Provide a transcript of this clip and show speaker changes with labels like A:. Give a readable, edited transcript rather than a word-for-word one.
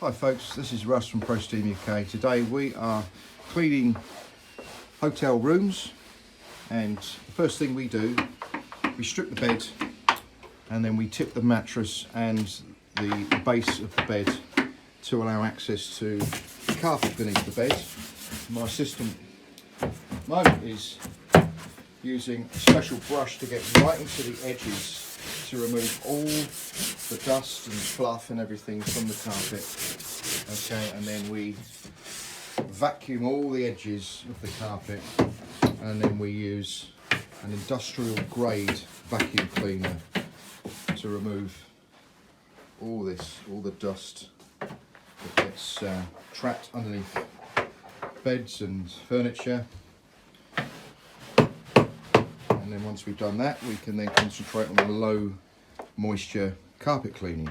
A: Hi folks, this is Russ from ProSteamUK. Today we are cleaning hotel rooms, and the first thing we do, we strip the bed and then we tip the mattress and the base of the bed to allow access to the carpet beneath the bed. My assistant at the moment is using a special brush to get right into the edges to remove all the dust and fluff and everything from the carpet. Okay, and then we vacuum all the edges of the carpet, and then we use an industrial grade vacuum cleaner to remove all the dust that gets trapped underneath beds and furniture. And then once we've done that, we can then concentrate on the low moisture carpet cleaning.